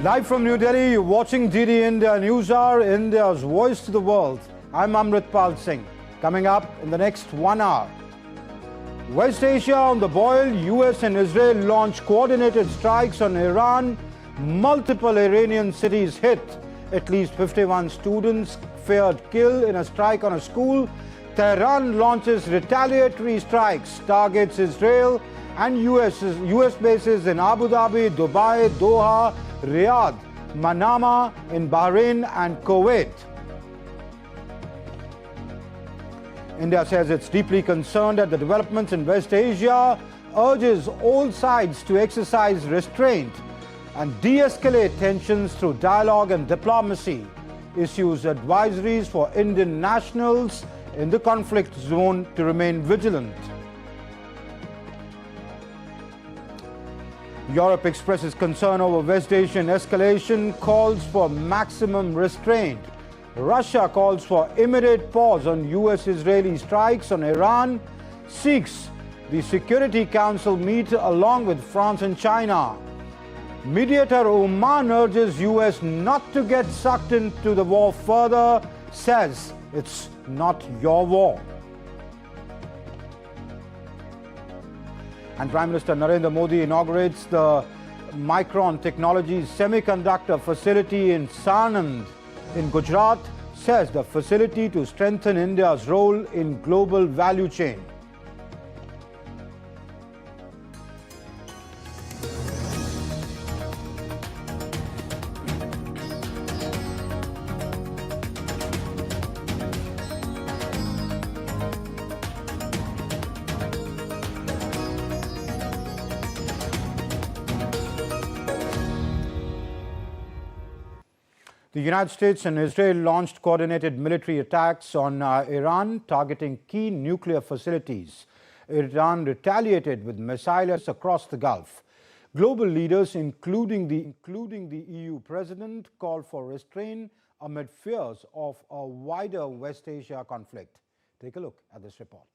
Live from New Delhi, you're watching DD India NewsHour, India's voice to the world. I'm Amritpal Singh. Coming up in the next 1 hour. West Asia on the boil, US and Israel launch coordinated strikes on Iran. Multiple Iranian cities hit. At least 51 students feared kill in a strike on a school. Tehran launches retaliatory strikes, targets Israel and US bases in Abu Dhabi, Dubai, Doha, Riyadh, Manama in Bahrain and Kuwait. India says it's deeply concerned at the developments in West Asia, urges all sides to exercise restraint and de-escalate tensions through dialogue and diplomacy, issues advisories for Indian nationals in the conflict zone to remain vigilant. Europe expresses concern over West Asian escalation, calls for maximum restraint. Russia calls for immediate pause on US-Israeli strikes on Iran, seeks the Security Council meet along with France and China. Mediator Oman urges US not to get sucked into the war further, says it's not your war. And Prime Minister Narendra Modi inaugurates the Micron Technologies Semiconductor Facility in Sanand in Gujarat, says the facility to strengthen India's role in global value chain. The United States and Israel launched coordinated military attacks on Iran, targeting key nuclear facilities. Iran retaliated with missiles across the Gulf. Global leaders, including the EU president, called for restraint amid fears of a wider West Asia conflict. Take a look at this report.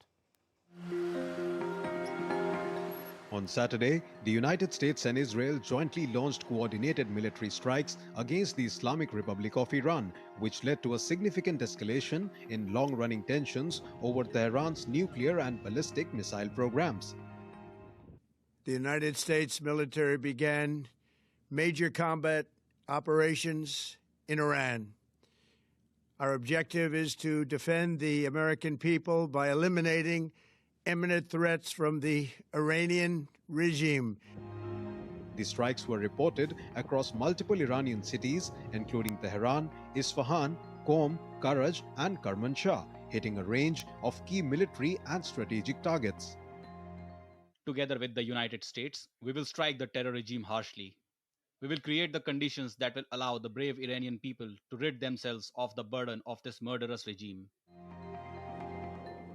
On Saturday, the United States and Israel jointly launched coordinated military strikes against the Islamic Republic of Iran, which led to a significant escalation in long-running tensions over Tehran's nuclear and ballistic missile programs. The United States military began major combat operations in Iran. Our objective is to defend the American people by eliminating imminent threats from the Iranian regime. The strikes were reported across multiple Iranian cities, including Tehran, Isfahan, Qom, Karaj, and Kermanshah, hitting a range of key military and strategic targets. Together with the United States, we will strike the terror regime harshly. We will create the conditions that will allow the brave Iranian people to rid themselves of the burden of this murderous regime.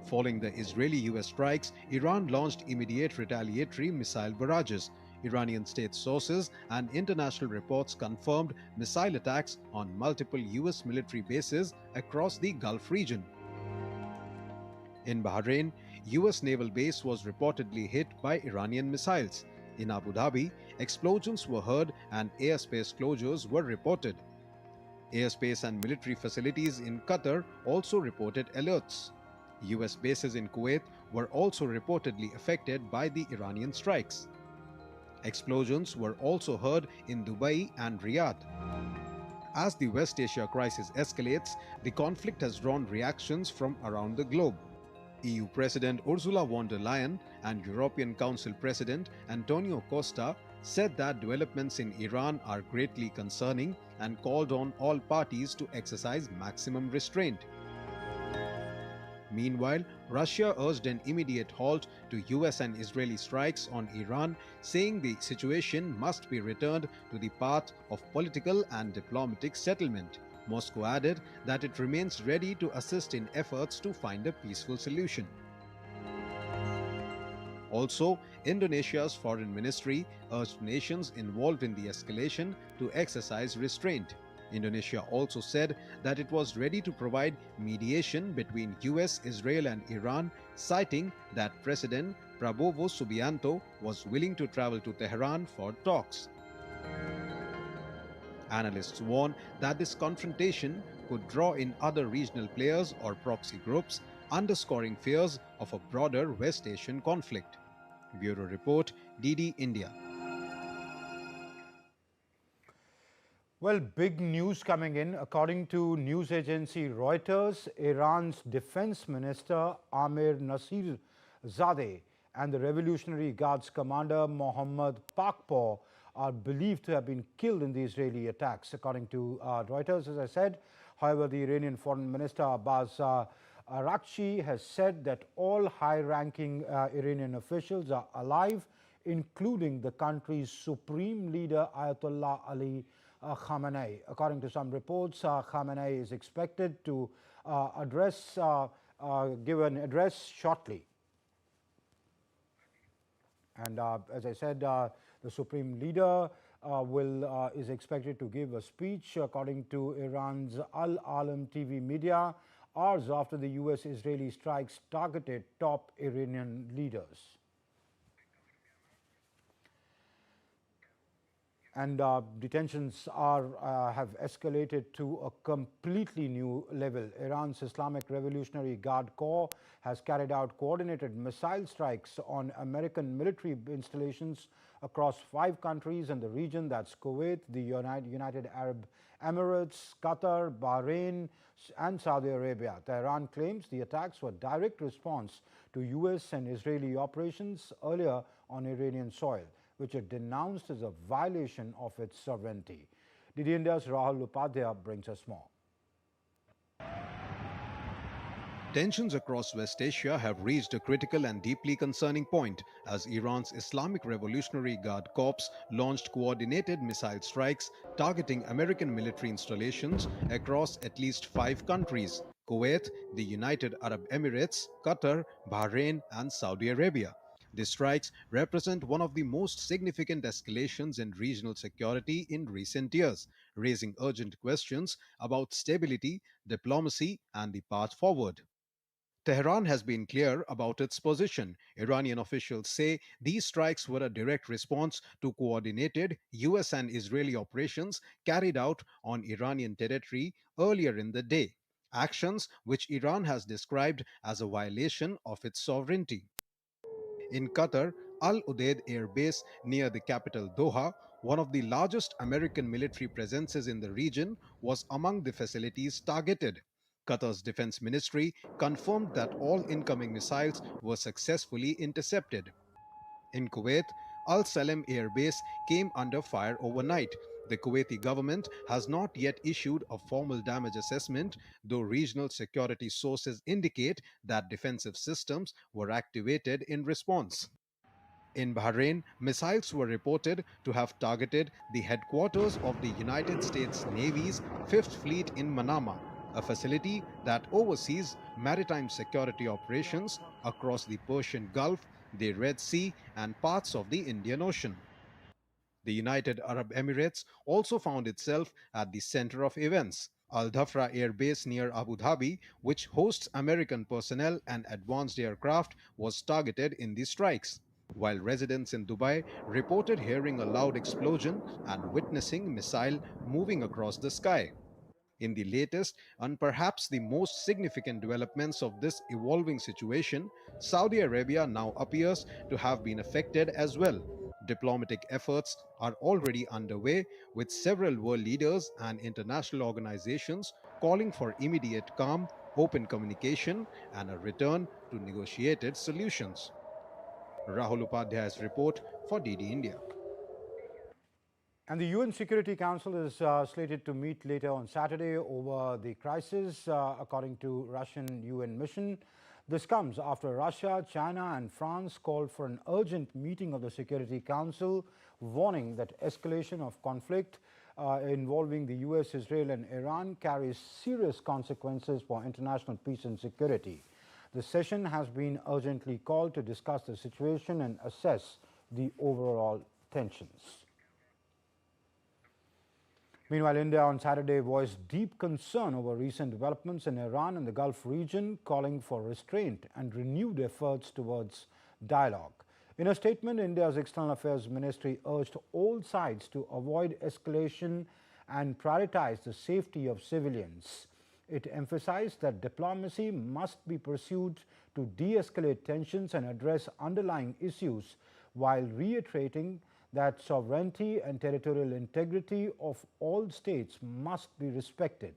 Following the Israeli-US strikes, Iran launched immediate retaliatory missile barrages. Iranian state sources and international reports confirmed missile attacks on multiple US military bases across the Gulf region. In Bahrain, US naval base was reportedly hit by Iranian missiles. In Abu Dhabi, explosions were heard and airspace closures were reported. Airspace and military facilities in Qatar also reported alerts. US bases in Kuwait were also reportedly affected by the Iranian strikes. Explosions were also heard in Dubai and Riyadh. As the West Asia crisis escalates, the conflict has drawn reactions from around the globe. EU President Ursula von der Leyen and European Council President Antonio Costa said that developments in Iran are greatly concerning and called on all parties to exercise maximum restraint. Meanwhile, Russia urged an immediate halt to US and Israeli strikes on Iran, saying the situation must be returned to the path of political and diplomatic settlement. Moscow added that it remains ready to assist in efforts to find a peaceful solution. Also, Indonesia's foreign ministry urged nations involved in the escalation to exercise restraint. Indonesia also said that it was ready to provide mediation between US, Israel and Iran, citing that President Prabowo Subianto was willing to travel to Tehran for talks. Analysts warn that this confrontation could draw in other regional players or proxy groups, underscoring fears of a broader West Asian conflict. Bureau Report, DD India. Well, big news coming in. According to news agency Reuters, Iran's defense minister Amir Nasir-Zadeh and the Revolutionary Guards commander Mohammad Pakpor are believed to have been killed in the Israeli attacks, according to Reuters, as I said. However, the Iranian foreign minister Abbas Araghchi has said that all high-ranking Iranian officials are alive, including the country's supreme leader Ayatollah Ali Khamenei. According to some reports, Khamenei is expected to give an address shortly. And as I said, the supreme leader is expected to give a speech, according to Iran's Al Alam TV media, hours after the US-Israeli strikes targeted top Iranian leaders. And detentions have escalated to a completely new level. Iran's Islamic Revolutionary Guard Corps has carried out coordinated missile strikes on American military installations across 5 countries in the region. That's Kuwait, the United Arab Emirates, Qatar, Bahrain, and Saudi Arabia. Tehran claims the attacks were direct response to US and Israeli operations earlier on Iranian soil, which it denounced as a violation of its sovereignty. DD India's Rahul Upadhyaya brings us more. Tensions across West Asia have reached a critical and deeply concerning point as Iran's Islamic Revolutionary Guard Corps launched coordinated missile strikes targeting American military installations across at least 5 countries: Kuwait, the United Arab Emirates, Qatar, Bahrain, and Saudi Arabia. These strikes represent one of the most significant escalations in regional security in recent years, raising urgent questions about stability, diplomacy, and the path forward. Tehran has been clear about its position. Iranian officials say these strikes were a direct response to coordinated US and Israeli operations carried out on Iranian territory earlier in the day, actions which Iran has described as a violation of its sovereignty. In Qatar, Al Udeid Air Base near the capital Doha, one of the largest American military presences in the region, was among the facilities targeted. Qatar's defense ministry confirmed that all incoming missiles were successfully intercepted. In Kuwait, Al Salem Air Base came under fire overnight. The Kuwaiti government has not yet issued a formal damage assessment, though regional security sources indicate that defensive systems were activated in response. In Bahrain, missiles were reported to have targeted the headquarters of the United States Navy's Fifth Fleet in Manama, a facility that oversees maritime security operations across the Persian Gulf, the Red Sea, and parts of the Indian Ocean. The United Arab Emirates also found itself at the center of events. Al Dhafra Air Base near Abu Dhabi, which hosts American personnel and advanced aircraft, was targeted in the strikes, while residents in Dubai reported hearing a loud explosion and witnessing missile moving across the sky. In the latest and perhaps the most significant developments of this evolving situation, Saudi Arabia now appears to have been affected as well. Diplomatic efforts are already underway, with several world leaders and international organizations calling for immediate calm, open communication, and a return to negotiated solutions. Rahul Upadhyaya's report for DD India. And the UN Security Council is slated to meet later on Saturday over the crisis, according to Russian UN mission. This comes after Russia, China and France called for an urgent meeting of the Security Council, warning that escalation of conflict involving the US, Israel and Iran carries serious consequences for international peace and security. The session has been urgently called to discuss the situation and assess the overall tensions. Meanwhile, India on Saturday voiced deep concern over recent developments in Iran and the Gulf region, calling for restraint and renewed efforts towards dialogue. In a statement, India's External Affairs Ministry urged all sides to avoid escalation and prioritize the safety of civilians. It emphasized that diplomacy must be pursued to de-escalate tensions and address underlying issues, while reiterating that sovereignty and territorial integrity of all states must be respected.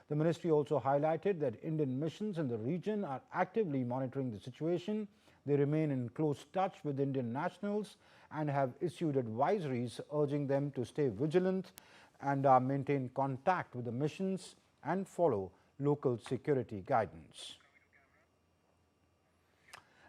The ministry also highlighted that Indian missions in the region are actively monitoring the situation. They remain in close touch with Indian nationals and have issued advisories urging them to stay vigilant and maintain contact with the missions and follow local security guidance.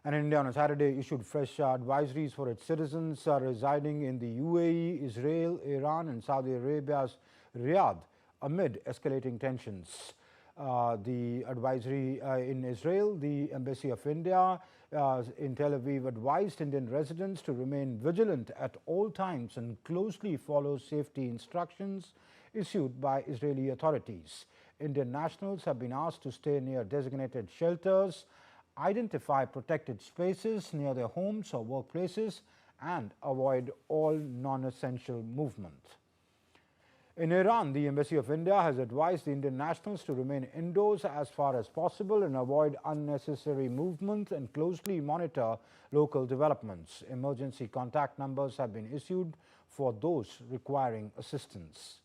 And India on Saturday issued fresh advisories for its citizens residing in the UAE, Israel, Iran and Saudi Arabia's Riyadh amid escalating tensions. The advisory in Israel, the Embassy of India in Tel Aviv advised Indian residents to remain vigilant at all times and closely follow safety instructions issued by Israeli authorities. Indian nationals have been asked to stay near designated shelters, identify protected spaces near their homes or workplaces, and avoid all non-essential movement. In Iran, the Embassy of India has advised the Indian nationals to remain indoors as far as possible and avoid unnecessary movement and closely monitor local developments. Emergency contact numbers have been issued for those requiring assistance.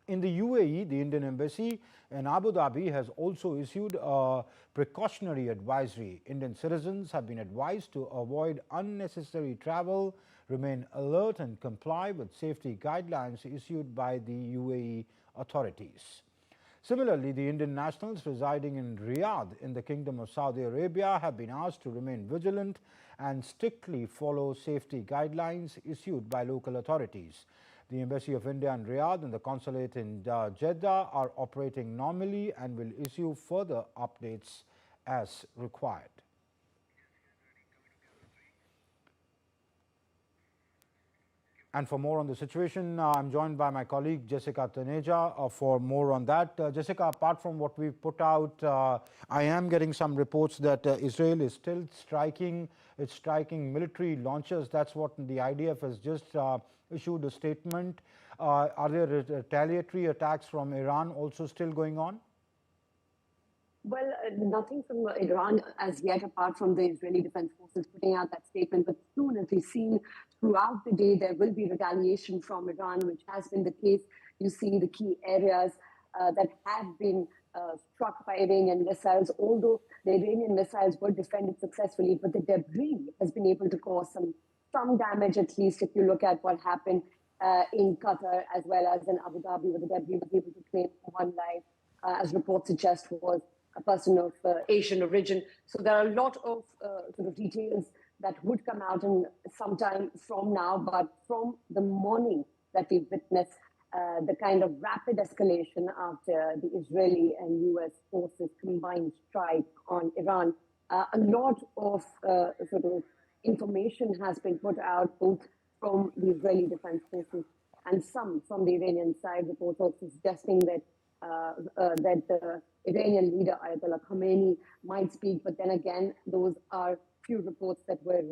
In the UAE, the Indian Embassy in Abu Dhabi has also issued a precautionary advisory. Indian citizens have been advised to avoid unnecessary travel, remain alert and comply with safety guidelines issued by the UAE authorities. Similarly, the Indian nationals residing in Riyadh in the Kingdom of Saudi Arabia have been asked to remain vigilant and strictly follow safety guidelines issued by local authorities. The Embassy of India in Riyadh and the consulate in Jeddah are operating normally and will issue further updates as required. And for more on the situation, I'm joined by my colleague Jessica Taneja for more on that. Jessica, apart from what we've put out, I am getting some reports that Israel is still striking military launchers. That's what the IDF has just issued a statement. Are there retaliatory attacks from Iran also still going on? Well, nothing from Iran as yet, apart from the Israeli Defense Forces putting out that statement. But soon, as we've seen throughout the day, there will be retaliation from Iran, which has been the case. You see the key areas that have been struck by Iranian missiles, although the Iranian missiles were defended successfully, but the debris has been able to cause some damage, at least if you look at what happened in Qatar as well as in Abu Dhabi, where the debris was able to claim one life, as reports suggest was a person of Asian origin. So there are a lot of sort of details that would come out in some time from now, but from the morning that we've witnessed the kind of rapid escalation after the Israeli and US forces combined strike on Iran, a lot of sort of information has been put out both from the Israeli Defense Forces and some from the Iranian side, reports also suggesting that that the Iranian leader Ayatollah Khamenei might speak, but then again, those are few reports that we're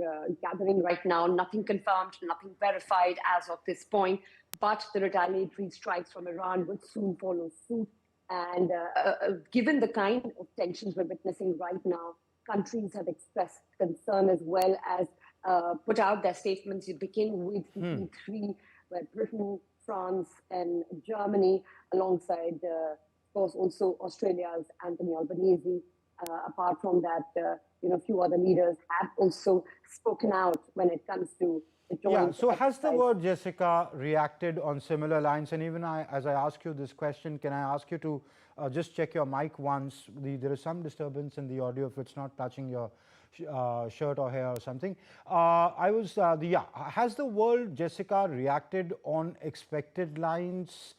gathering right now, nothing confirmed, nothing verified as of this point, but the retaliatory strikes from Iran would soon follow suit. And given the kind of tensions we're witnessing right now, countries have expressed concern as well as put out their statements. You begin with the E3, where Britain, France and Germany, alongside, of course, also Australia's Anthony Albanese. Apart from that, a few other leaders have also spoken out when it comes to the joint exercise. So has the world, Jessica, reacted on similar lines? And even as I ask you this question, can I ask you to just check your mic once? There is some disturbance in the audio if it's not touching your shirt or hair or something. Has the world, Jessica, reacted on expected lines?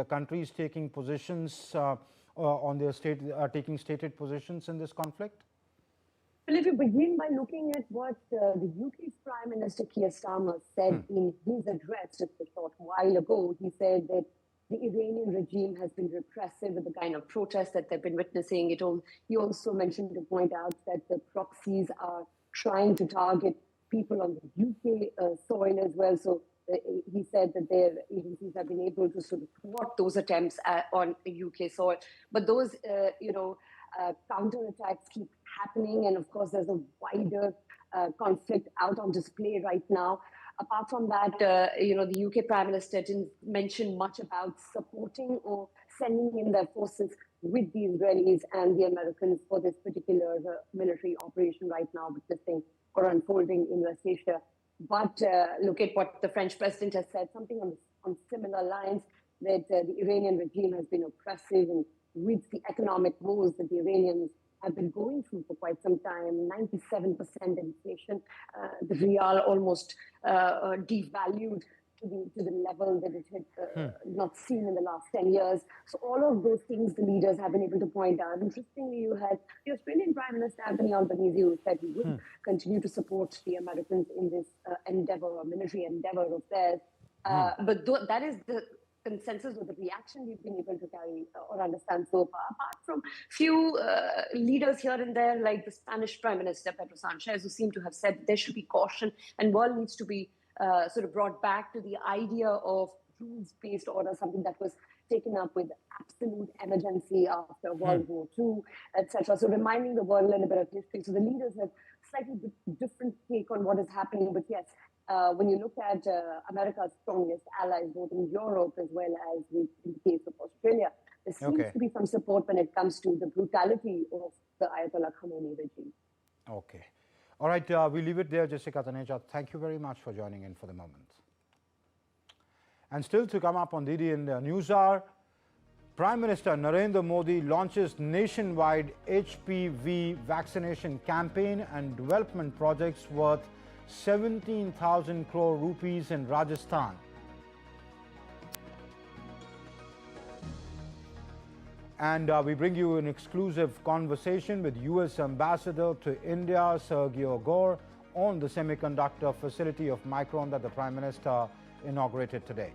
Countries taking positions on their taking stated positions in this conflict? Well, if you begin by looking at what the UK's Prime Minister Keir Starmer said in his address just a short while ago, he said that the Iranian regime has been repressive with the kind of protests that they've been witnessing. He also mentioned to point out that the proxies are trying to target people on the UK soil as well. So He said that their agencies have been able to sort of thwart those attempts on UK soil. But those, counterattacks keep happening. And of course, there's a wider conflict out on display right now. Apart from that, the UK Prime Minister didn't mention much about supporting or sending in their forces with the Israelis and the Americans for this particular military operation right now, witnessing or unfolding in West Asia. But look at what the French president has said, something on similar lines, that the Iranian regime has been oppressive, and with the economic woes that the Iranians have been going through for quite some time, 97% inflation, the rial almost devalued to the level that it had not seen in the last 10 years. So all of those things the leaders have been able to point out. Interestingly, you had the Australian Prime Minister Anthony Albanese, who said he would continue to support the Americans in this military endeavor of theirs. But that is the consensus or the reaction we've been able to carry or understand so far, apart from few leaders here and there, like the Spanish Prime Minister Pedro Sanchez, who seem to have said there should be caution and world needs to be sort of brought back to the idea of rules-based order, something that was taken up with absolute emergency after World War II, etc. So reminding the world a little bit of history. So the leaders have slightly different take on what is happening. But yes, when you look at America's strongest allies, both in Europe as well as in the case of Australia, there seems to be some support when it comes to the brutality of the Ayatollah Khamenei regime. Okay. All right, we leave it there, Jessica Taneja. Thank you very much for joining in for the moment. And still to come up on DD in the NewsHour, Prime Minister Narendra Modi launches nationwide HPV vaccination campaign and development projects worth 17,000 crore rupees in Rajasthan. And we bring you an exclusive conversation with US Ambassador to India, Sergio Gore, on the semiconductor facility of Micron that the Prime Minister inaugurated today.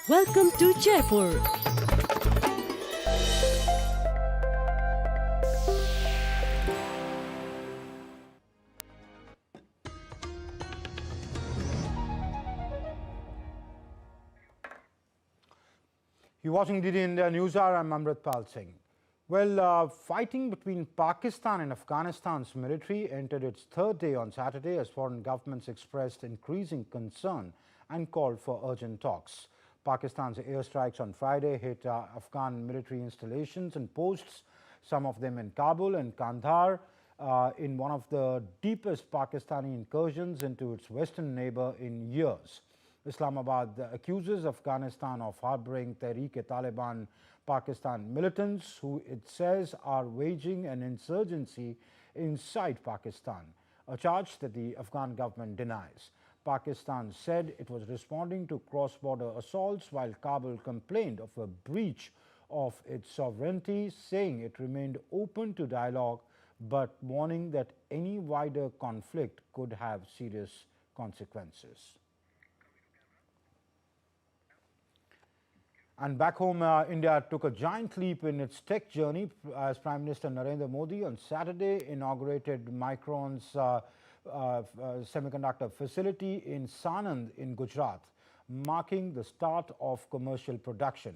Welcome to Jaipur. You're watching DD India NewsHour. I'm Amritpal Singh. Well, fighting between Pakistan and Afghanistan's military entered its third day on Saturday as foreign governments expressed increasing concern and called for urgent talks. Pakistan's airstrikes on Friday hit Afghan military installations and posts, some of them in Kabul and Kandahar, in one of the deepest Pakistani incursions into its western neighbor in years. Islamabad accuses Afghanistan of harboring Tehreek-e-Taliban Pakistan militants who it says are waging an insurgency inside Pakistan, a charge that the Afghan government denies. Pakistan said it was responding to cross-border assaults, while Kabul complained of a breach of its sovereignty, saying it remained open to dialogue, but warning that any wider conflict could have serious consequences. And back home, India took a giant leap in its tech journey as Prime Minister Narendra Modi on Saturday inaugurated Micron's semiconductor facility in Sanand in Gujarat, marking the start of commercial production.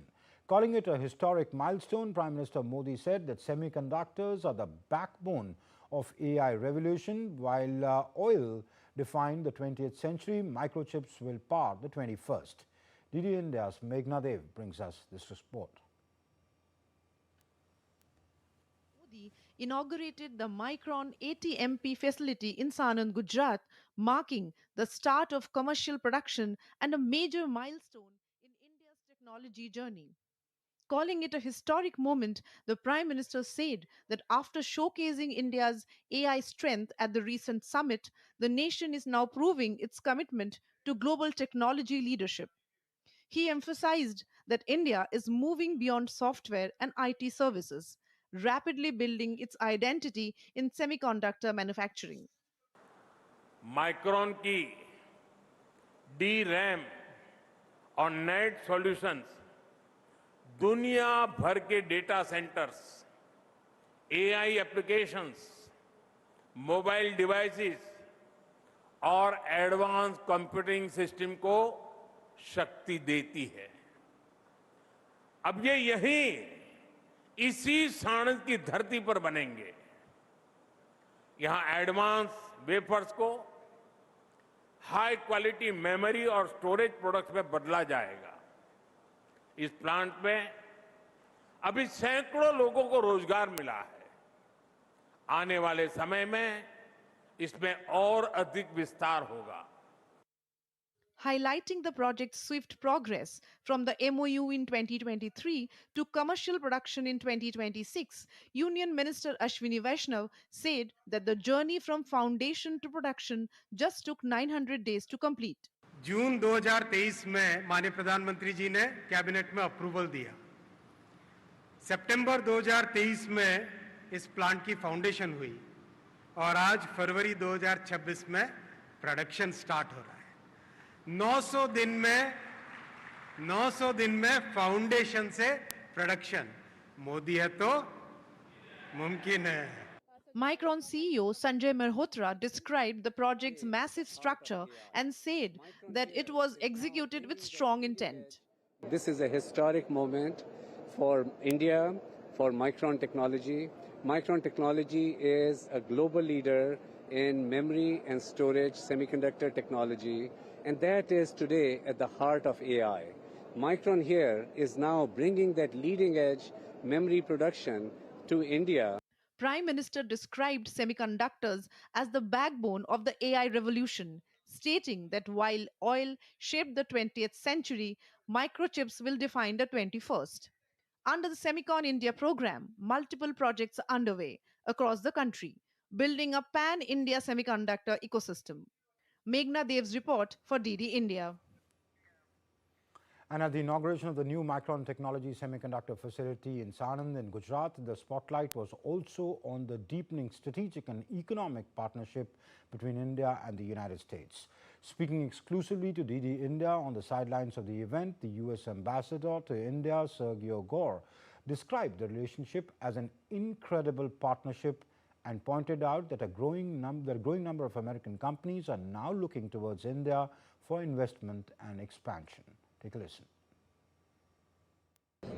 Calling it a historic milestone, Prime Minister Modi said that semiconductors are the backbone of AI revolution. While oil defined the 20th century, microchips will power the 21st. DD India's Meghna Dev brings us this report. Modi inaugurated the Micron ATMP facility in Sanand, Gujarat, marking the start of commercial production and a major milestone in India's technology journey. Calling it a historic moment, the Prime Minister said that after showcasing India's AI strength at the recent summit, the nation is now proving its commitment to global technology leadership. He emphasized that India is moving beyond software and IT services, rapidly building its identity in semiconductor manufacturing. Micron की D RAM और net solutions दुनिया भर के data centres, AI applications, mobile devices और advance computing system को शक्ति देती है। अब ये यहीं इसी साणंद की धरती पर बनेंगे। यहां एडवांस वेफर्स को हाई क्वालिटी मेमोरी और स्टोरेज प्रोडक्ट्स में बदला जाएगा। इस प्लांट में अभी सैकड़ों लोगों को रोजगार मिला है। आने वाले समय में इसमें और अधिक विस्तार होगा। Highlighting the project's swift progress from the MOU in 2023 to commercial production in 2026, Union Minister Ashwini Vaishnav said that the journey from foundation to production just took 900 days to complete. जून 2023 में माननीय प्रधानमंत्री जी ने कैबिनेट में approval दिया। सितंबर 2023 में इस plant की foundation हुई और आज फरवरी 2026 में प्रोडक्शन स्टार्ट हो रहा है। 900 दिन में फाउंडेशन से प्रोडक्शन। मोदी है तो मुमकिन है। Micron CEO Sanjay Malhotra described the project's massive structure and said that it was executed with strong intent. This is a historic moment for India, for Micron technology. Micron technology is a global leader in memory and storage semiconductor technology, and that is today at the heart of AI. Micron here is now bringing that leading edge memory production to India. Prime Minister described semiconductors as the backbone of the AI revolution, stating that while oil shaped the 20th century, microchips will define the 21st. Under the Semicon India program, multiple projects are underway across the country, building a pan-India semiconductor ecosystem. Meghna Dev's report for DD India. And at the inauguration of the new Micron Technology Semiconductor Facility in Sanand in Gujarat, the spotlight was also on the deepening strategic and economic partnership between India and the United States. Speaking exclusively to DD India on the sidelines of the event, the U.S. Ambassador to India, Sergio Gore, described the relationship as an incredible partnership and pointed out that a growing number of American companies are now looking towards India for investment and expansion. Take a listen.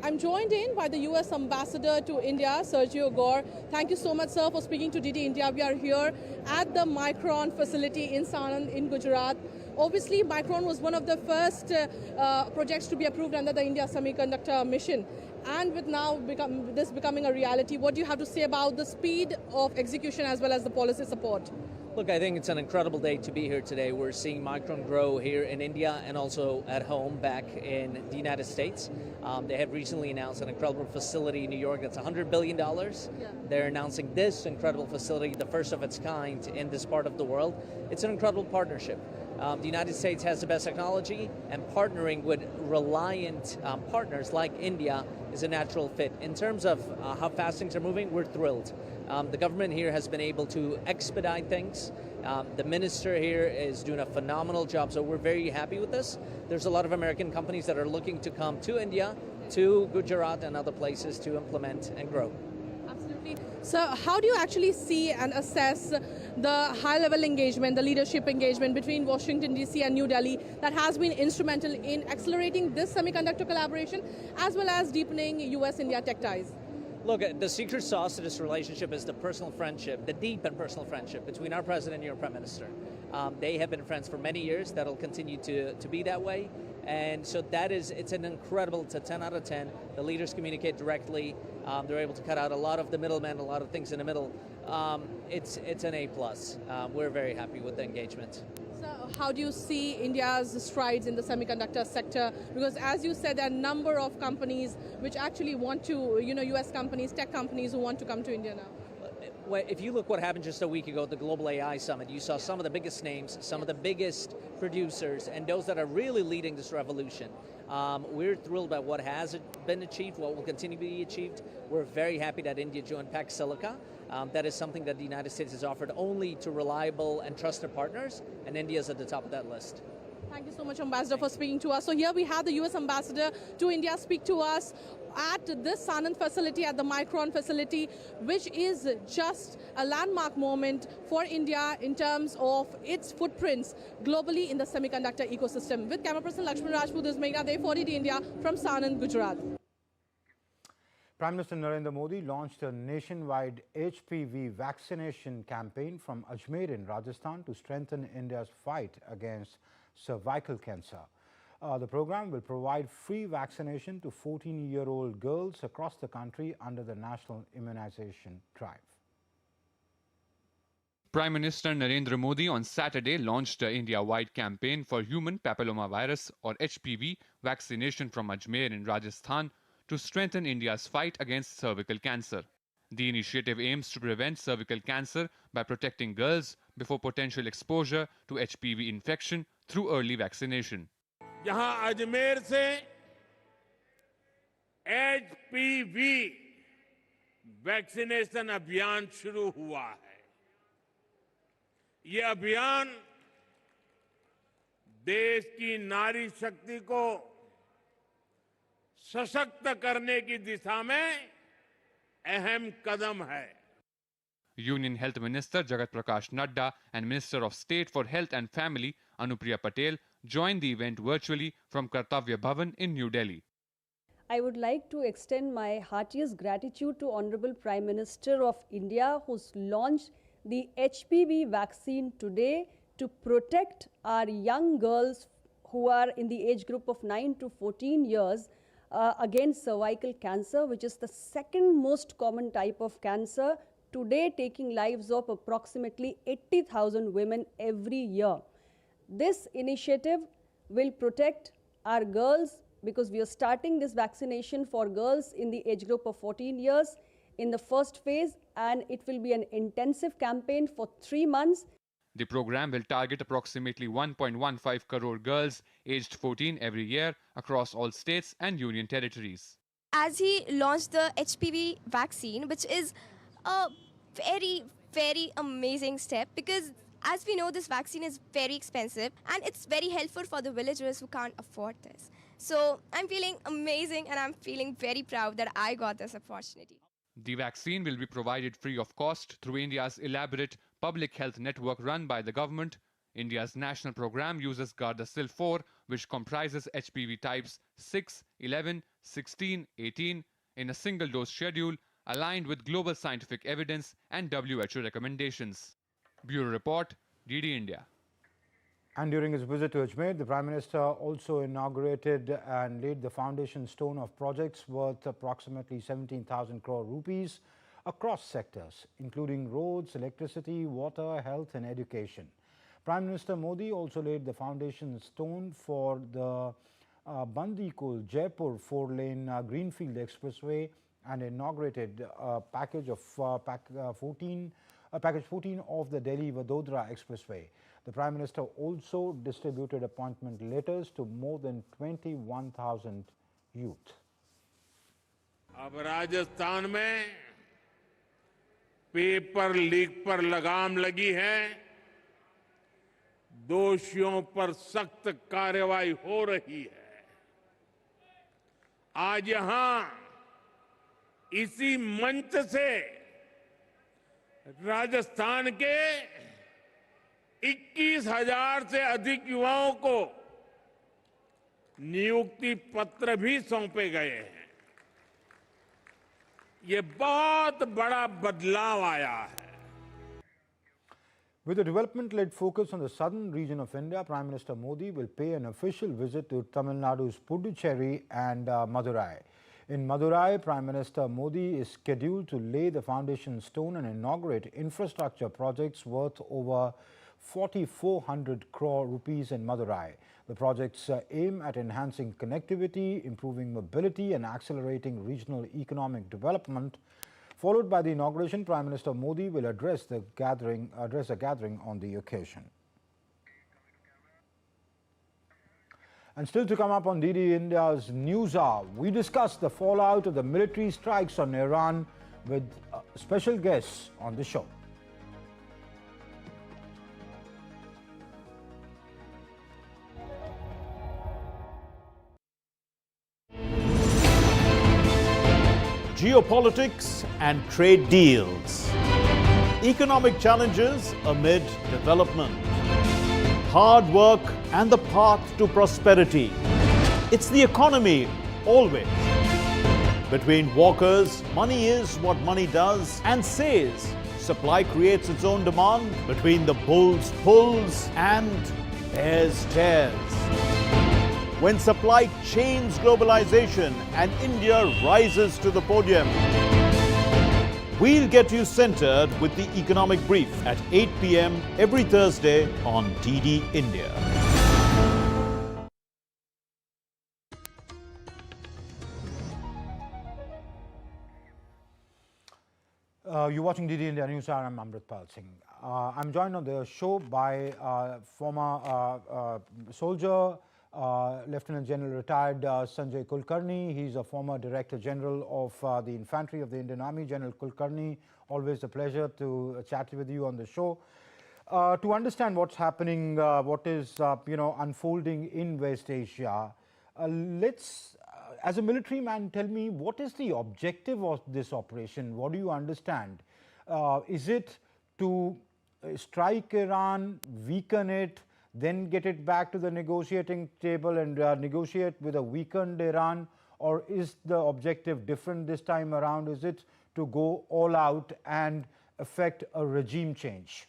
I'm joined in by the U.S. Ambassador to India, Sergio Gore. Thank you so much, sir, for speaking to DD India. We are here at the Micron facility in Sanand in Gujarat. Obviously, Micron was one of the first projects to be approved under the India Semiconductor Mission. And with now this becoming a reality, what do you have to say about the speed of execution as well as the policy support? Look, I think it's an incredible day to be here today. We're seeing Micron grow here in India and also at home back in the United States. They have recently announced an incredible facility in New York that's $100 billion. Yeah. They're announcing this incredible facility, the first of its kind in this part of the world. It's an incredible partnership. The United States has the best technology, and partnering with reliant partners like India is a natural fit. In terms of how fast things are moving, we're thrilled. The government here has been able to expedite things. The minister here is doing a phenomenal job, so we're very happy with this. There's a lot of American companies that are looking to come to India, to Gujarat and other places to implement and grow. Absolutely. So how do you actually see and assess the high-level engagement, the leadership engagement between Washington, D.C. and New Delhi that has been instrumental in accelerating this semiconductor collaboration as well as deepening U.S.-India tech ties? Look, the secret sauce to this relationship is the personal friendship, the deep and personal friendship between our president and your prime minister. They have been friends for many years. That'll continue to be that way. And so it's an incredible, it's a 10 out of 10. The leaders communicate directly. They're able to cut out a lot of the middlemen, a lot of things in the middle. It's an A+. We're very happy with the engagement. So how do you see India's strides in the semiconductor sector? Because as you said, there are a number of companies which actually want to, US companies, tech companies who want to come to India now. If you look what happened just a week ago at the Global AI Summit, you saw some of the biggest names, some of the biggest producers, and those that are really leading this revolution. We're thrilled by what has been achieved, what will continue to be achieved. We're very happy that India joined Pax Silica. That is something that the United States has offered only to reliable and trusted partners, and India is at the top of that list. Thank you so much, Ambassador, for speaking to us. So here we have the US Ambassador to India speak to us at this Sanand facility, at the Micron facility, which is just a landmark moment for India in terms of its footprints globally in the semiconductor ecosystem. With camera person Lakshman Rajput, this is Meghna Day, 40 India from Sanand, Gujarat. Prime Minister Narendra Modi launched a nationwide HPV vaccination campaign from Ajmer in Rajasthan to strengthen India's fight against cervical cancer. The program will provide free vaccination to 14-year-old girls across the country under the National Immunization Drive. Prime Minister Narendra Modi on Saturday launched the India-wide campaign for human papillomavirus or HPV vaccination from Ajmer in Rajasthan to strengthen India's fight against cervical cancer. The initiative aims to prevent cervical cancer by protecting girls before potential exposure to HPV infection through early vaccination. जहां अजमेर से HPV vaccination अभियान शुरू हुआ है, ये अभियान देश की नारी शक्ति को सशक्त करने की दिशा में अहम कदम है. Union Health Minister Jagat Prakash Nadda and Minister of State for Health and Family Anupriya Patel joined the event virtually from Kartavya Bhavan in New Delhi. I would like to extend my heartiest gratitude to Honorable Prime Minister of India, who's launched the HPV vaccine today to protect our young girls who are in the age group of 9 to 14 years against cervical cancer, which is the second most common type of cancer, today taking lives of approximately 80,000 women every year. This initiative will protect our girls because we are starting this vaccination for girls in the age group of 14 years in the first phase, and it will be an intensive campaign for 3 months. The program will target approximately 1.15 crore girls aged 14 every year across all states and union territories. As he launched the HPV vaccine, which is a very, very amazing step, because as we know, this vaccine is very expensive and it's very helpful for the villagers who can't afford this. So I'm feeling amazing and I'm feeling very proud that I got this opportunity. The vaccine will be provided free of cost through India's elaborate public health network run by the government. India's national program uses Gardasil 4, which comprises HPV types 6, 11, 16, 18 in a single dose schedule aligned with global scientific evidence and WHO recommendations. Bureau Report, DD India. And during his visit to Ajmer, the Prime Minister also inaugurated and laid the foundation stone of projects worth approximately 17,000 crore rupees across sectors, including roads, electricity, water, health and education. Prime Minister Modi also laid the foundation stone for the Bandikul Jaipur 4-lane Greenfield Expressway and inaugurated package 14 of the Delhi-Vadodara Expressway. The Prime Minister also distributed appointment letters to more than 21,000 youth. अब राजस्थान में paper leak पर लगाम लगी है, दोषियों पर सख्त कार्रवाई हो रही है. आज यहां इसी मंच से राजस्थान के 21,000 से अधिक युवाओं को नियुक्ति पत्र भी सौंपे गए हैं. ये बहुत बड़ा बदलाव आया है. With a development-led focus on the southern region of India, Prime Minister Modi will pay an official visit to Tamil Nadu's Puducherry and Madurai. In Madurai, Prime Minister Modi is scheduled to lay the foundation stone and inaugurate infrastructure projects worth over 4,400 crore rupees in Madurai. The projects aim at enhancing connectivity, improving mobility and accelerating regional economic development. Followed by the inauguration, Prime Minister Modi will address a gathering on the occasion. And still to come up on DD India's NewsHour, we discuss the fallout of the military strikes on Iran with special guests on the show. Geopolitics and trade deals. Economic challenges amid development. Hard work and the path to prosperity. It's the economy always. Between walkers, money is what money does and says. Supply creates its own demand. Between the bulls pulls and bears tears. When supply chains globalization and India rises to the podium. We'll get you centered with the Economic Brief at 8 p.m. every Thursday on DD India. You're watching DD India NewsHour. I'm Amritpal Singh. I'm joined on the show by former soldier, Lieutenant General retired Sanjay Kulkarni. He's a former Director General of the Infantry of the Indian Army. General Kulkarni, always a pleasure to chat with you on the show. To understand what's happening, what is unfolding in West Asia, let's, as a military man, tell me what is the objective of this operation? What do you understand? Is it to strike Iran, weaken it, then get it back to the negotiating table and negotiate with a weakened Iran? Or is the objective different this time around? Is it to go all out and affect a regime change?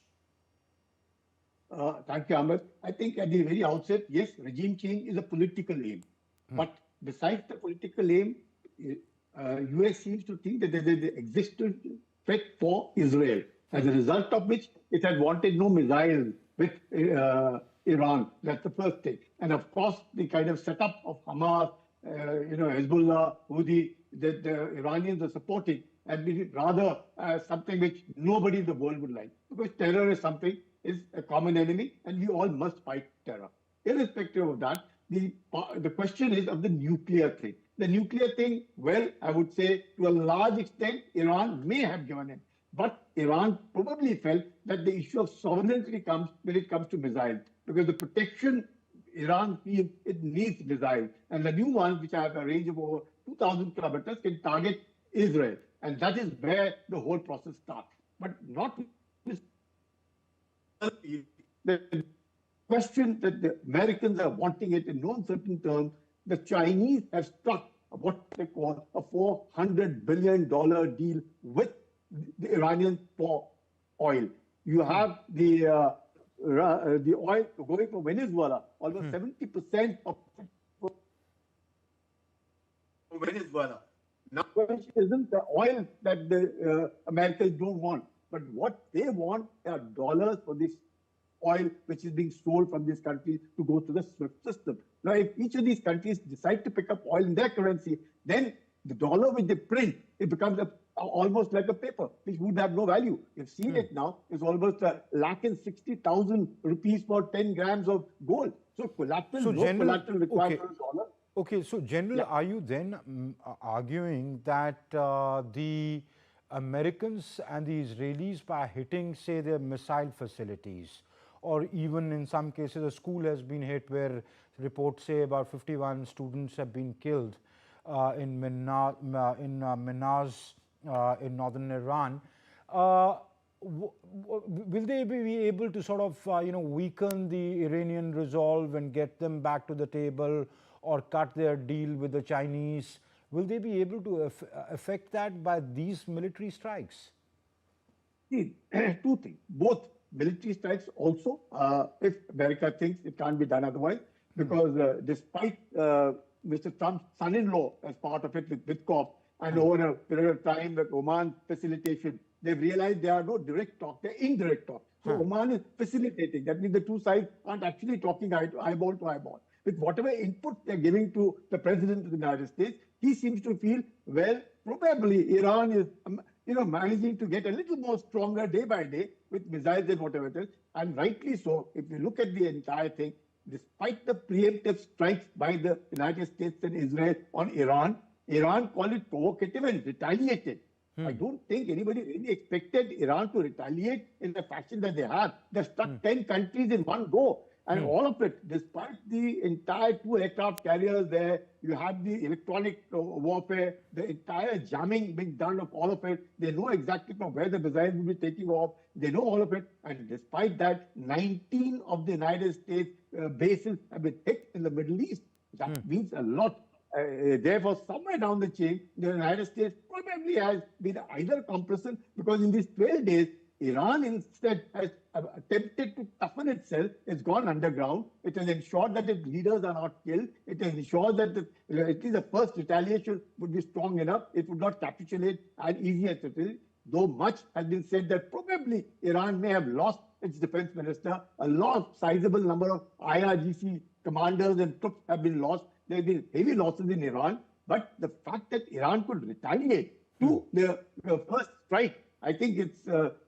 Thank you, Amrit. I think at the very outset, yes, regime change is a political aim. But besides the political aim, US seems to think that there is an existential threat for Israel, as a result of which it had wanted no missiles with Iran. That's the first thing. And of course, the kind of setup of Hamas, Hezbollah, Houthi, that the Iranians are supporting, and be rather something which nobody in the world would like. Because terror is a common enemy, and we all must fight terror. Irrespective of that, the question is of the nuclear thing. The nuclear thing, well, I would say to a large extent, Iran may have given in. But Iran probably felt that the issue of sovereignty comes when it comes to missiles, because the protection Iran feels it needs missiles, and the new ones, which have a range of over 2,000 kilometers, can target Israel, and that is where the whole process starts. But not the question that the Americans are wanting it in no uncertain terms. The Chinese have struck what they call a $400 billion deal with the Iranians for oil. You have the oil going from Venezuela, almost 70% of Venezuela. Now, the question isn't the oil that the Americans don't want, but what they want are dollars for this oil which is being sold from these countries to go to the SWIFT system. Now, if each of these countries decide to pick up oil in their currency, then the dollar which they print, it becomes almost like a paper, which would have no value. You've seen it now. It's almost 1,60,000 rupees for 10 grams of gold. So collateral, collateral required for a dollar. Okay, so General, are you then arguing that the Americans and the Israelis, by hitting, say, their missile facilities, or even in some cases a school has been hit where reports say about 51 students have been killed in Minaz in northern Iran, will they be able to sort of weaken the Iranian resolve and get them back to the table, or cut their deal with the Chinese? Will they be able to affect that by these military strikes? See, two things. Both military strikes also, if America thinks it can't be done otherwise, because despite Mr. Trump's son-in-law as part of it with Witkoff, and over a period of time with Oman facilitation, they've realized there are no direct talks, they're indirect talks. So Oman is facilitating. That means the two sides aren't actually talking eyeball to eyeball. With whatever input they're giving to the President of the United States, he seems to feel, well, probably Iran is managing to get a little more stronger day by day with missiles and whatever it is. And rightly so, if you look at the entire thing, despite the preemptive strikes by the United States and Israel on Iran called it provocative and retaliated. I don't think anybody really expected Iran to retaliate in the fashion that they have. They struck 10 countries in one go. And all of it, despite the entire 2 aircraft carriers there, you have the electronic warfare, the entire jamming being done of all of it. They know exactly from where the missiles will be taking off. They know all of it. And despite that, 19 of the United States bases have been hit in the Middle East. That means a lot. Therefore, somewhere down the chain, the United States probably has been either complicit, because in these 12 days, Iran instead has attempted to toughen itself. It's gone underground. It has ensured that its leaders are not killed. It has ensured that at least the first retaliation would be strong enough. It would not capitulate as easy as it is. Though much has been said that probably Iran may have lost its defense minister. A sizable number of IRGC commanders and troops have been lost. There have been heavy losses in Iran. But the fact that Iran could retaliate to the first strike, I think it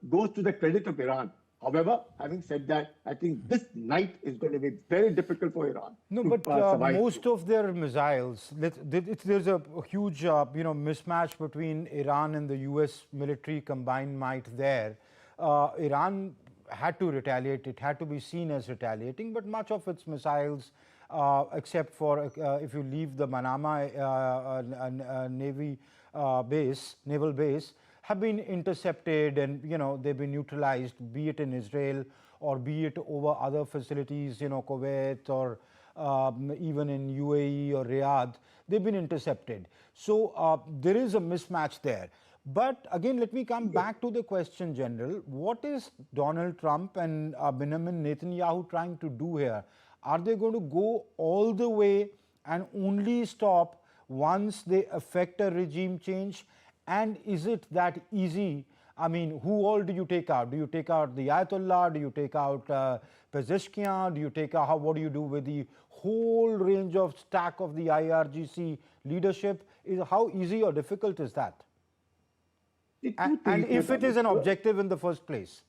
goes to the credit of Iran. However, having said that, I think this night is going to be very difficult for Iran. No, but most of their missiles, there's a huge mismatch between Iran and the US military combined might there. Iran had to retaliate. It had to be seen as retaliating, but much of its missiles, except for if you leave the Manama naval base, have been intercepted and they've been neutralized, be it in Israel or be it over other facilities, Kuwait or even in UAE or Riyadh, they've been intercepted. So there is a mismatch there. But again, let me come back to the question, General. What is Donald Trump and Benjamin Netanyahu trying to do here? Are they going to go all the way and only stop once they affect a regime change? And is it that easy? I mean, who all do you take out? Do you take out the Ayatollah? Do you take out Pezeshkian? Do you take out, what do you do with the whole range of stack of the IRGC leadership? How easy or difficult is that? And if it is an objective in the first place?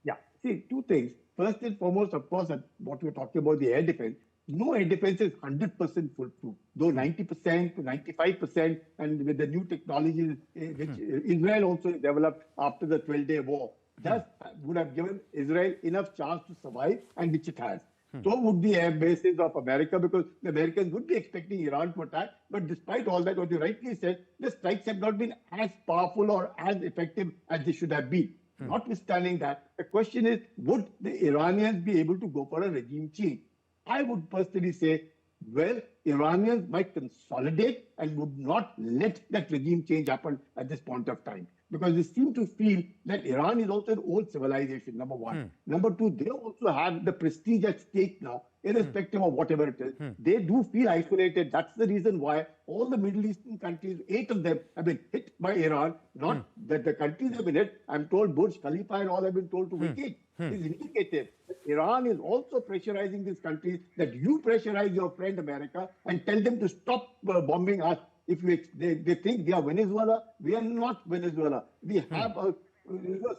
Yeah, see, two things. First and foremost, of course, what we're talking about, the air defense. No air defense is 100% foolproof, though 90% to 95%, and with the new technologies which Israel also developed after the 12-day war, that would have given Israel enough chance to survive, and which it has. So would the air bases of America, because the Americans would be expecting Iran to attack. But despite all that, what you rightly said, the strikes have not been as powerful or as effective as they should have been. Notwithstanding that, the question is, would the Iranians be able to go for a regime change? I would personally say, well, Iranians might consolidate and would not let that regime change happen at this point of time. Because they seem to feel that Iran is also an old civilization, number one. Number two, they also have the prestige at stake now, irrespective of whatever it is. They do feel isolated. That's the reason why all the Middle Eastern countries, 8 of them, have been hit by Iran. Not that the countries have been hit. I'm told Burj Khalifa and all have been told to vacate. It's indicated that Iran is also pressurizing these countries, that you pressurize your friend America and tell them to stop bombing us. If they think they are Venezuela, we are not Venezuela. We have a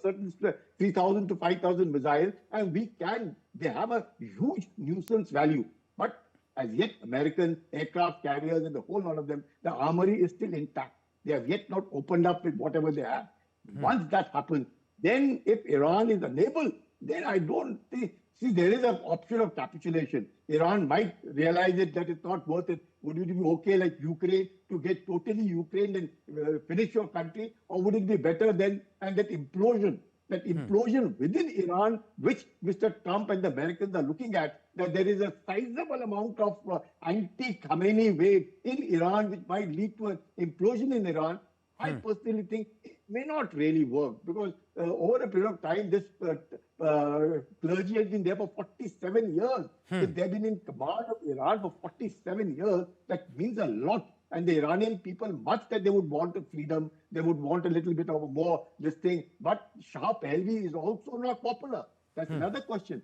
certain 3,000 to 5,000 missiles, and they have a huge nuisance value. But as yet, American aircraft carriers and the whole lot of them, the armory is still intact. They have yet not opened up with whatever they have. Once that happens, then if Iran is unable, then I don't think. See, there is an option of capitulation. Iran might realize that it's not worth it. Would it be okay, like Ukraine, to get totally Ukraine and finish your country? Or would it be better then, and that implosion within Iran, which Mr. Trump and the Americans are looking at, that there is a sizable amount of anti-Khamenei wave in Iran, which might lead to an implosion in Iran. I personally think may not really work because over a period of time, this clergy has been there for 47 years. If they've been in command of Iran for 47 years, that means a lot. And the Iranian people, much that they would want a freedom, they would want a little bit of more this thing. But Shah Pahlavi is also not popular. That's another question.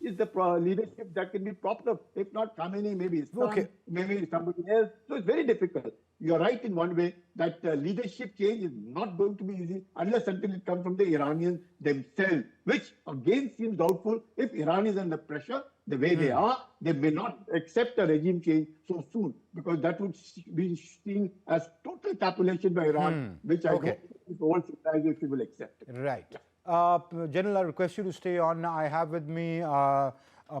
Is the leadership that can be propped up? If not Khamenei, maybe his son, maybe somebody else. So it's very difficult. You're right in one way that leadership change is not going to be easy unless until it comes from the Iranians themselves, which again seems doubtful. If Iran is under pressure, the way they are, they may not accept a regime change so soon because that would be seen as total capitulation by Iran, which I don't think the whole civilization will accept. Right. General, I request you to stay on. I have with me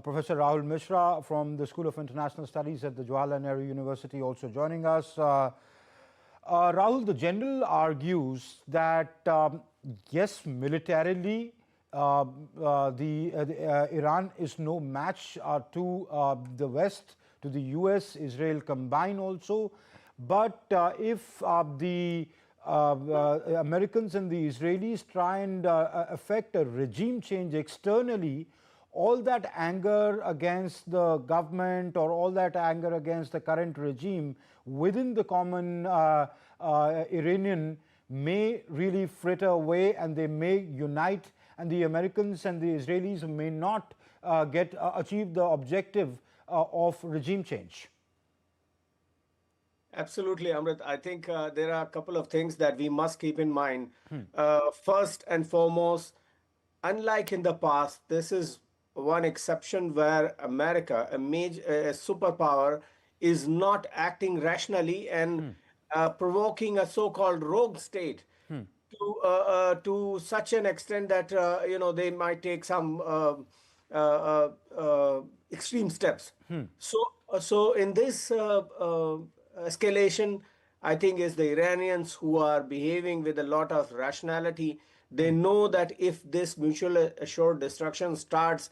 Professor Rahul Mishra from the School of International Studies at the Jawaharlal Nehru University also joining us. Rahul, the General argues that yes, militarily, Iran is no match to the West, to the US, Israel combined also. But if the Americans and the Israelis try and affect a regime change externally, all that anger against the government or all that anger against the current regime within the common Iranian may really fritter away and they may unite, and the Americans and the Israelis may not achieve the objective of regime change. Absolutely, Amrit. I think there are a couple of things that we must keep in mind. First and foremost, unlike in the past, this is one exception where America, a major superpower, is not acting rationally and provoking a so-called rogue state to such an extent that they might take some extreme steps. So in this escalation, I think is the Iranians who are behaving with a lot of rationality. They know that if this mutually assured destruction starts,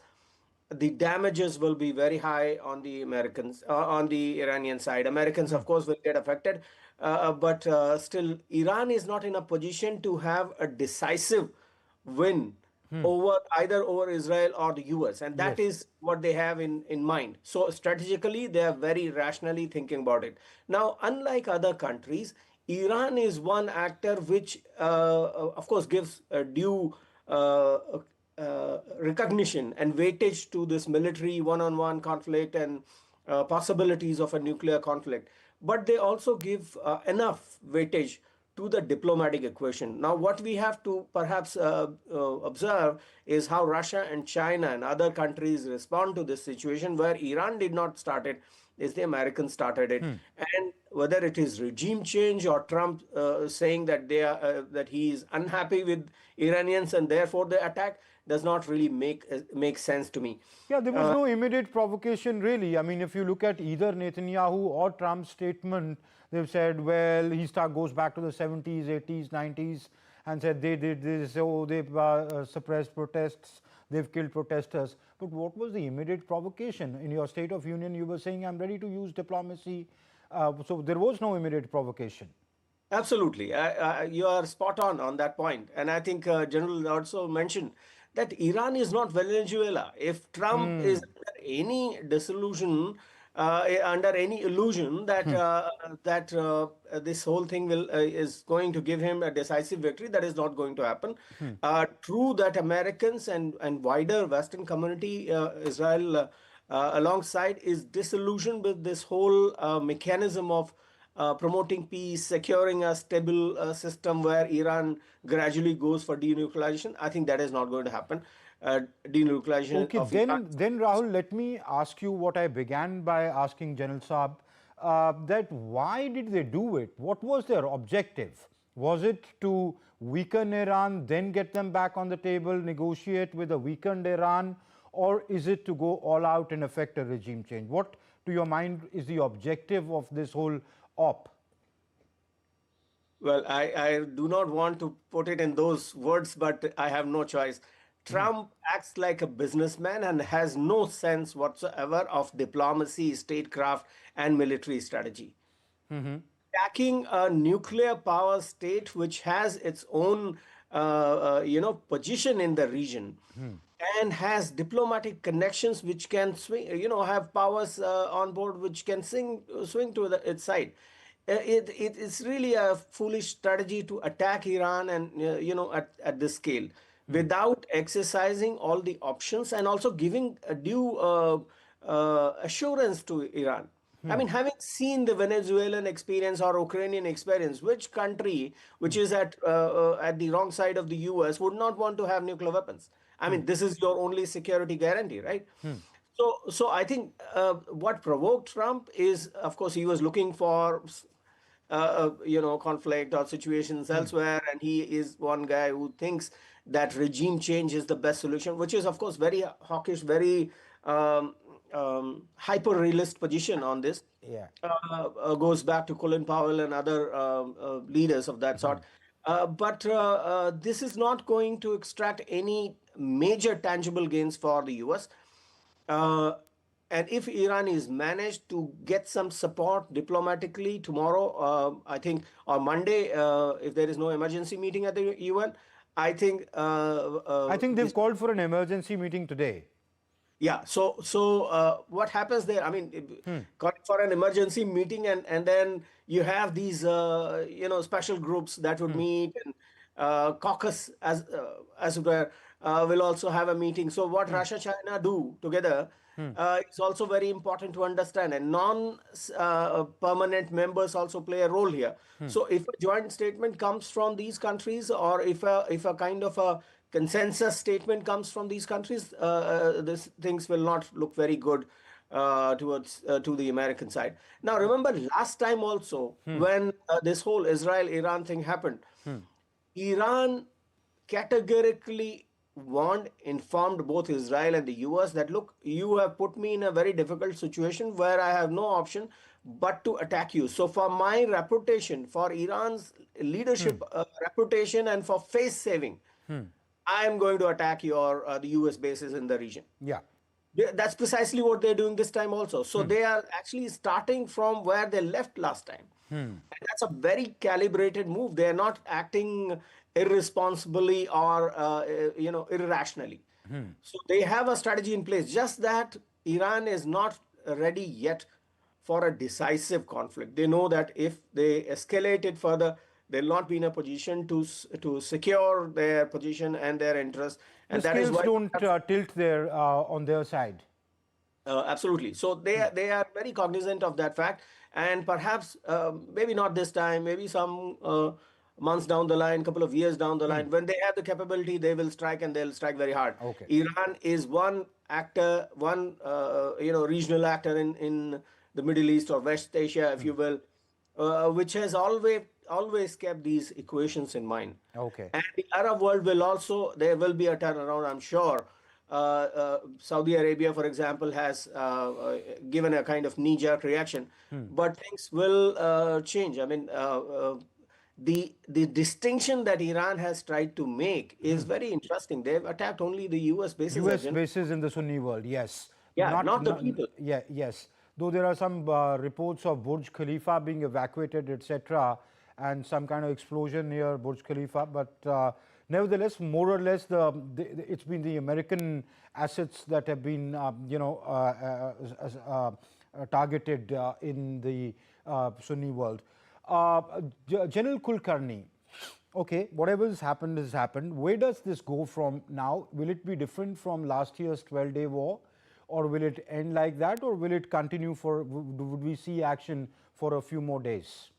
the damages will be very high on the Americans, on the Iranian side. Americans, of course, will get affected, but still, Iran is not in a position to have a decisive win either over Israel or the US, and that is what they have in mind. So strategically, they are very rationally thinking about it. Now, unlike other countries, Iran is one actor which, of course, gives due recognition and weightage to this military one-on-one conflict and possibilities of a nuclear conflict. But they also give enough weightage to the diplomatic equation. Now, what we have to perhaps observe is how Russia and China and other countries respond to this situation where Iran did not start it, is the Americans started it. And whether it is regime change or Trump saying that that he is unhappy with Iranians and therefore they attack, does not really make sense to me. Yeah, there was no immediate provocation really. I mean, if you look at either Netanyahu or Trump's statement, they've said, well, he goes back to the 70s, 80s, 90s and said they did this, they've suppressed protests, they've killed protesters. But what was the immediate provocation? In your State of Union, you were saying, I'm ready to use diplomacy. So there was no immediate provocation. Absolutely. You are spot on that point. And I think General also mentioned that Iran is not Venezuela. If Trump is under any disillusion, under any illusion that this whole thing is going to give him a decisive victory, that is not going to happen. True that Americans and wider Western community, Israel alongside, is disillusioned with this whole mechanism of promoting peace, securing a stable system where Iran gradually goes for denuclearization. I think that is not going to happen. Denuclearization. Okay, then Rahul, let me ask you what I began by asking General Saab, that why did they do it? What was their objective? Was it to weaken Iran, then get them back on the table, negotiate with a weakened Iran, or is it to go all out and effect a regime change? What, to your mind, is the objective of this whole op? Well, I do not want to put it in those words, but I have no choice. Trump acts like a businessman and has no sense whatsoever of diplomacy, statecraft, and military strategy. attacking a nuclear power state which has its own, position in the region and has diplomatic connections which can swing, have powers on board which can swing to its side. It's really a foolish strategy to attack Iran and at this scale without exercising all the options and also giving a due assurance to Iran. I mean, having seen the Venezuelan experience or Ukrainian experience, which country which is at the wrong side of the US would not want to have nuclear weapons? I mean, this is your only security guarantee, right? So I think what provoked Trump is, of course, he was looking for conflict or situations elsewhere, and he is one guy who thinks that regime change is the best solution, which is, of course, very hawkish, very hyper-realist position on this. Yeah. Goes back to Colin Powell and other leaders of that sort. But this is not going to extract any major tangible gains for the US. And if Iran is managed to get some support diplomatically tomorrow, I think, or Monday, if there is no emergency meeting at the UN, I think they've called for an emergency meeting today. Yeah. So what happens there? I mean, calling for an emergency meeting, and then you have these special groups that would meet, and caucus as it were will also have a meeting. So what Russia, China do together is also very important to understand, and non-permanent members also play a role here. So if a joint statement comes from these countries, or if a kind of a consensus statement comes from these countries, these things will not look very good to the American side. Now, remember last time also when this whole Israel-Iran thing happened, Iran categorically informed both Israel and the US that, look, you have put me in a very difficult situation where I have no option but to attack you. So for my reputation, for Iran's leadership reputation, and for face saving, I am going to attack the US bases in the region. Yeah. That's precisely what they're doing this time also. So they are actually starting from where they left last time. And that's a very calibrated move. They're not acting irresponsibly or irrationally. So they have a strategy in place. Just that Iran is not ready yet for a decisive conflict. They know that if they escalate it further, they'll not be in a position to secure their position and their interests. And the scales don't tilt there on their side. Absolutely. So they are very cognizant of that fact. And perhaps maybe not this time, maybe some months down the line, couple of years down the line, when they have the capability, they will strike, and they'll strike very hard. Okay. Iran is one actor, one regional actor in the Middle East or West Asia, if you will, which has always kept these equations in mind. Okay. And the Arab world there will be a turnaround, I'm sure. Saudi Arabia, for example, has given a kind of knee-jerk reaction, but things will change. I mean, the distinction that Iran has tried to make is very interesting. They've attacked only the US bases. US bases in the Sunni world, yes. Yeah, not the people. Yeah, yes. Though there are some reports of Burj Khalifa being evacuated, etc., and some kind of explosion near Burj Khalifa, but nevertheless, more or less, it's been the American assets that have been, targeted in the Sunni world. General Kulkarni, okay, whatever has happened. Where does this go from now? Will it be different from last year's 12-day war? Or will it end like that? Or will it continue would we see action for a few more days?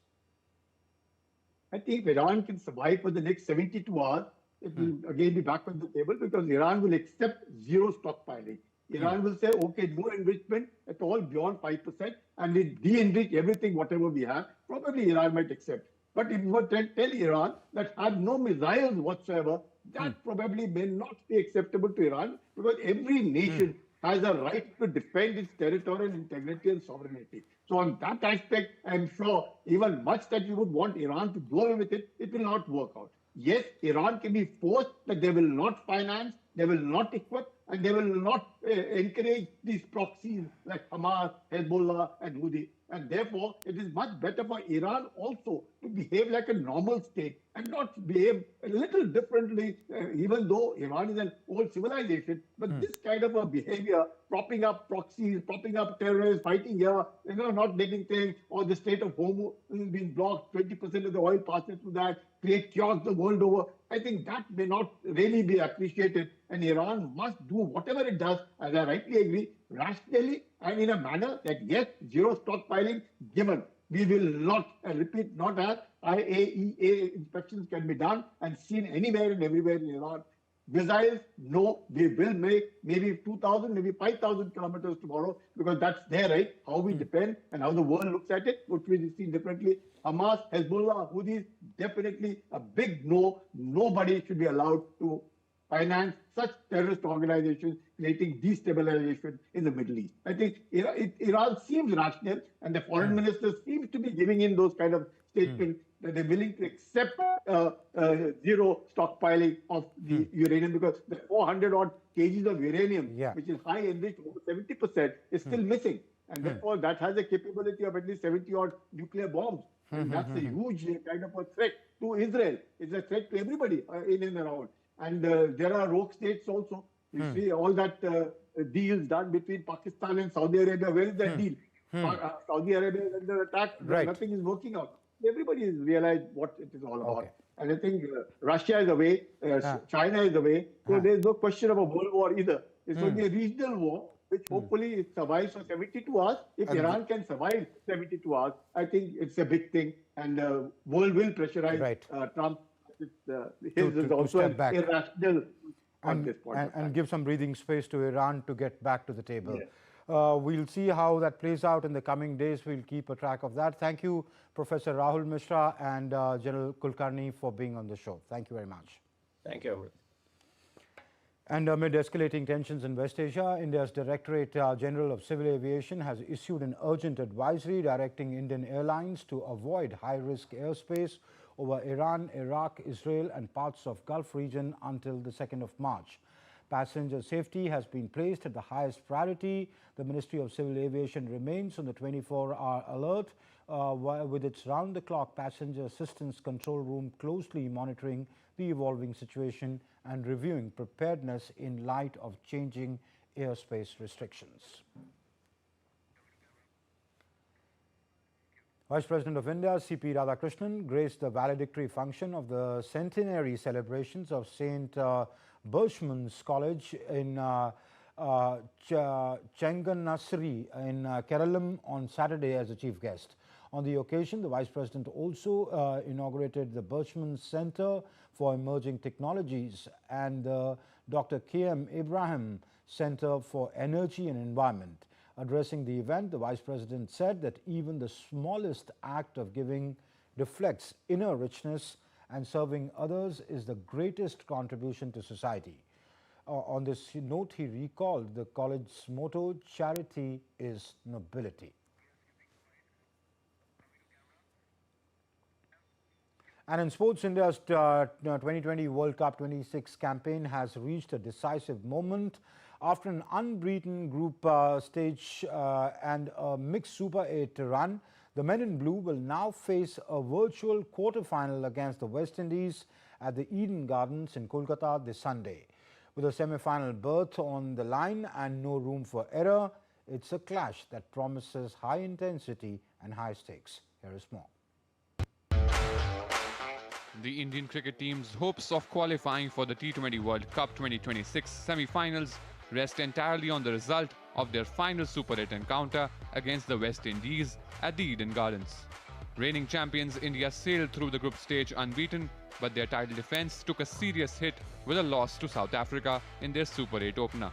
I think if Iran can survive for the next 72 hours, it will again be back on the table, because Iran will accept zero stockpiling. Iran will say, okay, no enrichment at all beyond 5%, and we de-enrich everything, whatever we have. Probably Iran might accept. But if you tell Iran that have no missiles whatsoever, that probably may not be acceptable to Iran, because every nation has a right to defend its territorial integrity and sovereignty. So on that aspect, I'm sure even much that you would want Iran to go away with it, it will not work out. Yes, Iran can be forced that they will not finance, they will not equip, and they will not encourage these proxies like Hamas, Hezbollah, and Houthi. And therefore, it is much better for Iran also to behave like a normal state and not behave a little differently, even though Iran is an old civilization. But this kind of a behavior, propping up proxies, propping up terrorists, fighting here, not letting things, or the Strait of Hormuz being blocked, 20% of the oil passes through that, create chaos the world over. I think that may not really be appreciated. And Iran must do whatever it does, as I rightly agree, rationally and in a manner that, yes, zero stockpiling given. We will not, I repeat, not have IAEA inspections can be done and seen anywhere and everywhere in Iran. Missiles, no, we will make maybe 2,000, maybe 5,000 kilometers tomorrow, because that's their right, how we depend and how the world looks at it, which we see differently. Hamas, Hezbollah, Houthis, definitely a big no. Nobody should be allowed to finance such terrorist organizations, creating destabilization in the Middle East. I think Iran seems rational, and the foreign minister seems to be giving in those kind of statements that they're willing to accept zero stockpiling of the uranium, because the 400 odd kgs of uranium, which is high enriched, over 70%, is still missing. And therefore, that has a capability of at least 70 odd nuclear bombs. And that's a huge kind of a threat to Israel. It's a threat to everybody in and around. And there are rogue states also. You see all that deals done between Pakistan and Saudi Arabia. Where is that deal? Saudi Arabia is under attack. Nothing is working out. Everybody has realized what it is all about. And I think Russia is away, China is away. So there's no question of a world war either. It's going to be a regional war, which hopefully it survives for 72 hours. If Iran can survive 72 hours, I think it's a big thing. And the world will pressurize Trump. His is also irrational at this point. And give some breathing space to Iran to get back to the table. We'll see how that plays out in the coming days. We'll keep a track of that. Thank you, Professor Rahul Mishra and General Kulkarni, for being on the show. Thank you very much. Thank you, Amrit. And amid escalating tensions in West Asia, India's Directorate General of Civil Aviation has issued an urgent advisory directing Indian airlines to avoid high-risk airspace over Iran, Iraq, Israel and parts of Gulf region until the 2nd of March. Passenger safety has been placed at the highest priority. The Ministry of Civil Aviation remains on the 24-hour alert with its round-the-clock passenger assistance control room closely monitoring the evolving situation and reviewing preparedness in light of changing airspace restrictions. Vice President of India, C.P. Radhakrishnan, graced the valedictory function of the centenary celebrations of St. Berchmans College in Chenganassery in Kerala on Saturday as a chief guest. On the occasion, the Vice President also inaugurated the Berchmans Center for Emerging Technologies and the Dr. K.M. Ibrahim Center for Energy and Environment. Addressing the event, the Vice President said that even the smallest act of giving reflects inner richness, and serving others is the greatest contribution to society. On this note, he recalled the college's motto, "Charity is nobility." And in sports, India's 2020 World Cup 26 campaign has reached a decisive moment. After an unbeaten group stage and a mixed Super 8 run, the men in blue will now face a virtual quarter-final against the West Indies at the Eden Gardens in Kolkata this Sunday. With a semi-final berth on the line and no room for error, it's a clash that promises high intensity and high stakes. Here is more. The Indian cricket team's hopes of qualifying for the T20 World Cup 2026 semi-finals rest entirely on the result of their final Super 8 encounter against the West Indies at the Eden Gardens. Reigning champions India sailed through the group stage unbeaten, but their title defence took a serious hit with a loss to South Africa in their Super 8 opener.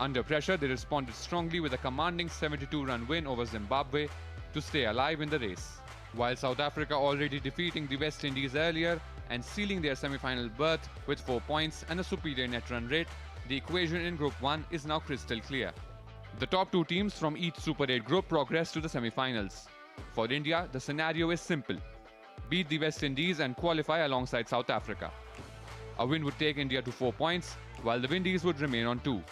Under pressure, they responded strongly with a commanding 72-run win over Zimbabwe to stay alive in the race. While South Africa already defeating the West Indies earlier and sealing their semi-final berth with 4 points and a superior net run rate, the equation in Group 1 is now crystal clear. The top two teams from each Super 8 group progress to the semi-finals. For India, the scenario is simple: beat the West Indies and qualify alongside South Africa. A win would take India to 4 points, while the Windies would remain on 2.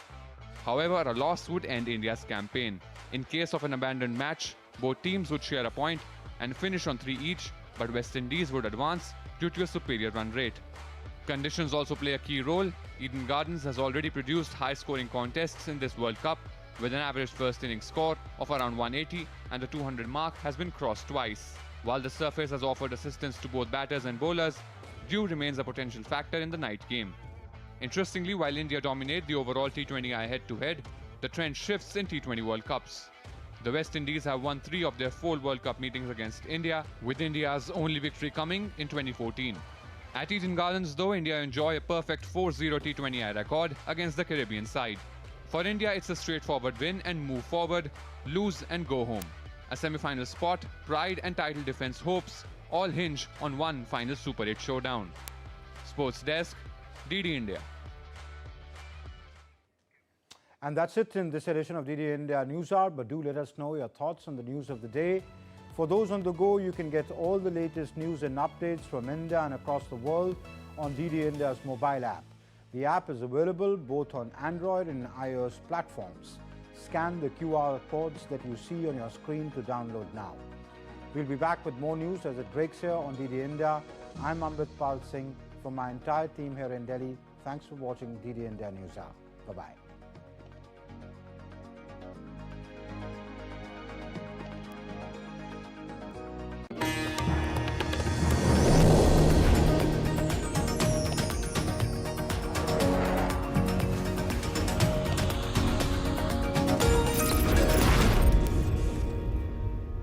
However, a loss would end India's campaign. In case of an abandoned match, Both teams would share a point and finish on 3 each, but West Indies would advance due to a superior run rate. Conditions also play a key role. Eden Gardens has already produced high-scoring contests in this World Cup, with an average first innings score of around 180, and the 200 mark has been crossed twice. While the surface has offered assistance to both batters and bowlers, dew remains a potential factor in the night game. Interestingly, while India dominate the overall T20I head-to-head, the trend shifts in T20 World Cups. The West Indies have won 3 of their 4 World Cup meetings against India, with India's only victory coming in 2014. At Eden Gardens, though, India enjoy a perfect 4-0 T20I record against the Caribbean side. For India, it's a straightforward win and move forward, lose and go home. A semi-final spot, pride and title defense hopes all hinge on one final Super 8 showdown. Sports Desk, DD India. And that's it in this edition of DD India NewsHour, but do let us know your thoughts on the news of the day. For those on the go, you can get all the latest news and updates from India and across the world on DD India's mobile app. The app is available both on Android and iOS platforms. Scan the QR codes that you see on your screen to download now. We'll be back with more news as it breaks here on DD India. I'm Amritpal Singh. From my entire team here in Delhi, thanks for watching DD India NewsHour. Bye-bye.